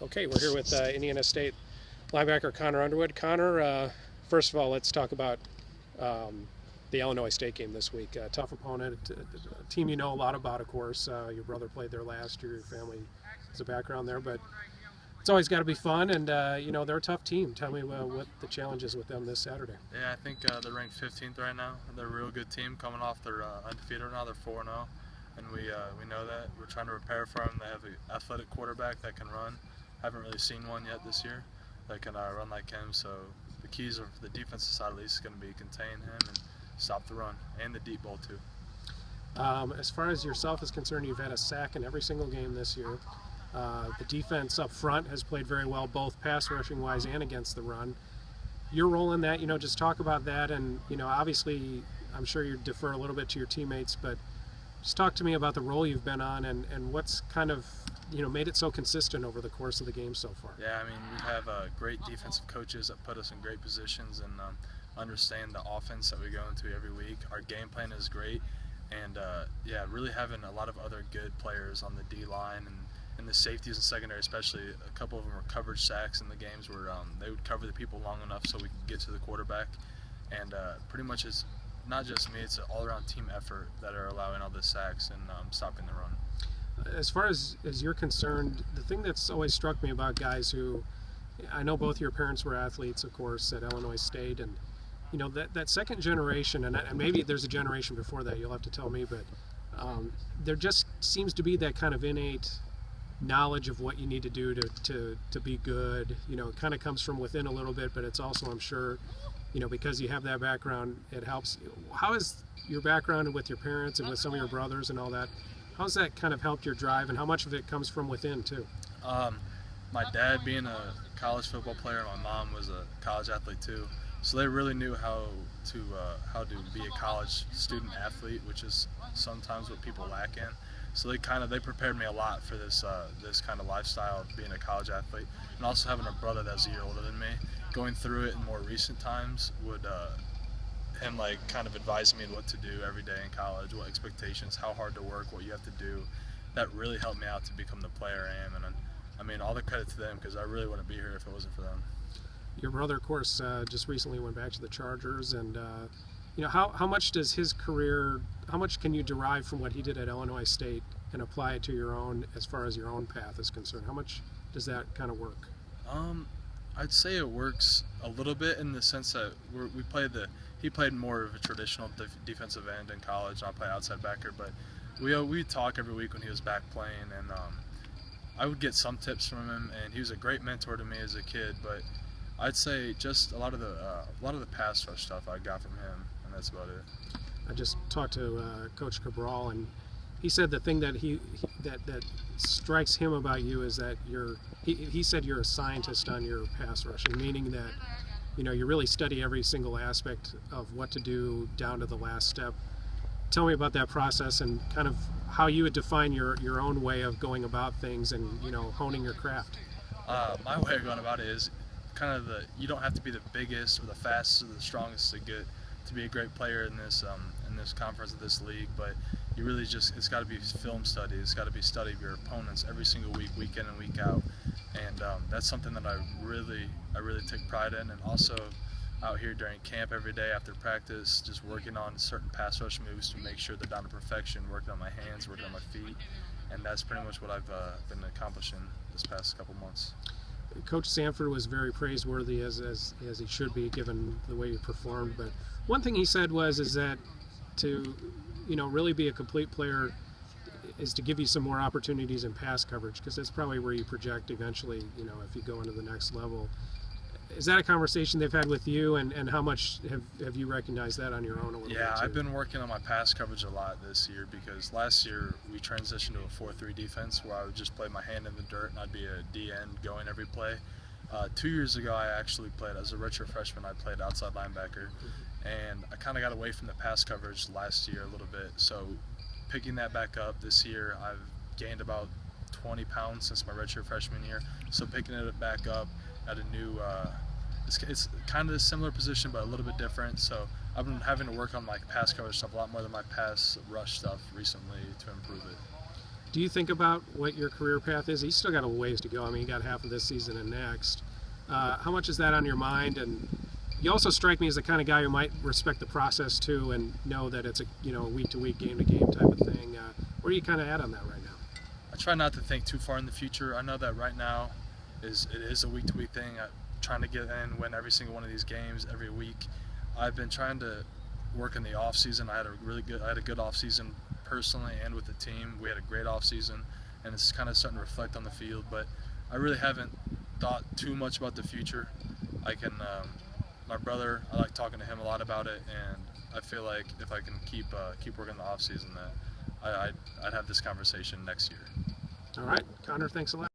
Okay, we're here with Indiana State linebacker Connor Underwood. Connor, first of all, let's talk about the Illinois State game this week. Tough opponent, a team you know a lot about, of course. Your brother played there last year. Your family has a background there, but it's always got to be fun. And you know they're a tough team. Tell me what the challenge is with them this Saturday. Yeah, I think they're ranked 15th right now. They're a real good team coming off their undefeated now. They're 4-0, and we know that. We're trying to prepare for them. They have an athletic quarterback that can run. Haven't really seen one yet this year that can run like him. So the keys of the defensive side at least is going to be contain him and stop the run and the deep ball too. As far as yourself is concerned, you've had a sack in every single game this year. The defense up front has played very well, both pass rushing wise and against the run. Your role in that, you know, just talk about that. And you know, obviously, I'm sure you defer a little bit to your teammates, but just talk to me about the role you've been on and what's kind of, you know, made it so consistent over the course of the game so far. Yeah, I mean, we have great defensive coaches that put us in great positions and understand the offense that we go into every week. Our game plan is great, and yeah, really having a lot of other good players on the D line and the safeties and secondary, especially a couple of them were coverage sacks in the games where they would cover the people long enough so we could get to the quarterback. And pretty much it's not just me, it's an all-around team effort that are allowing all the sacks and stopping the run. As far as you're concerned, the thing that's always struck me about guys who, I know both your parents were athletes, of course, at Illinois State, and you know that second generation, and maybe there's a generation before that, you'll have to tell me, but there just seems to be that kind of innate knowledge of what you need to do to be good. You know, it kind of comes from within a little bit, but it's also, I'm sure, you know, because you have that background, it helps. How is your background with your parents and with some of your brothers and all that? How's that kind of helped your drive, and how much of it comes from within too? My dad being a college football player, my mom was a college athlete too, so they really knew how to be a college student athlete, which is sometimes what people lack in. So they prepared me a lot for this kind of lifestyle of being a college athlete, and also having a brother that's a year older than me, going through it in more recent times would. Him like kind of advising me what to do every day in college, what expectations, how hard to work, what you have to do. That really helped me out to become the player I am, and I mean all the credit to them because I really wouldn't be here if it wasn't for them. Your brother, of course, just recently went back to the Chargers, and you know how much does his career, how much can you derive from what he did at Illinois State and apply it to your own, as far as your own path is concerned? How much does that kind of work? I'd say it works a little bit in the sense that he played more of a traditional defensive end in college, and I played outside backer, but we talk every week when he was back playing, and I would get some tips from him, and he was a great mentor to me as a kid, but I'd say just a lot of the pass rush stuff I got from him, and that's about it. I just talked to Coach Cabral, and he said the thing that that strikes him about you is that he said you're a scientist on your pass rushing, meaning that you know you really study every single aspect of what to do down to the last step. Tell me about that process and kind of how you would define your own way of going about things and, you know, honing your craft. My way of going about it is kind of you don't have to be the biggest or the fastest or the strongest to be a great player in this conference of this league, but you really just, it's got to be film study. It's got to be study of your opponents every single week, week in and week out, and that's something that I really take pride in. And also out here during camp every day after practice, just working on certain pass rush moves to make sure they're down to perfection, working on my hands, working on my feet, and that's pretty much what I've been accomplishing this past couple months. Coach Sanford was very praiseworthy, as he should be, given the way he performed. But one thing he said is that to, you know, really be a complete player is to give you some more opportunities in pass coverage, because that's probably where you project eventually, you know, if you go into the next level. Is that a conversation they've had with you, and how much have you recognized that on your own a little bit? Yeah, I've been working on my pass coverage a lot this year, because last year we transitioned to a 4-3 defense where I would just play my hand in the dirt and I'd be a D-end going every play. 2 years ago I actually played, as a redshirt freshman, I played outside linebacker, and I kind of got away from the pass coverage last year a little bit. So picking that back up this year, I've gained about 20 pounds since my redshirt freshman year, so picking it back up at a new, it's kind of a similar position but a little bit different, so I've been having to work on my pass coverage stuff a lot more than my pass rush stuff recently to improve it. Do you think about what your career path is? You still got a ways to go. I mean, you got half of this season and next. How much is that on your mind? And you also strike me as the kind of guy who might respect the process too, and know that it's a week-to-week, game-to-game type of thing. Where are you kind of at on that right now? I try not to think too far in the future. I know that right now it is a week-to-week thing. I'm trying to get in, win every single one of these games every week. I've been trying to work in the off season. I had a good off season personally and with the team. We had a great off season, and it's kind of starting to reflect on the field. But I really haven't thought too much about the future. My brother, I like talking to him a lot about it, and I feel like if I can keep working the off season, that I'd have this conversation next year. All right, Connor, thanks a lot.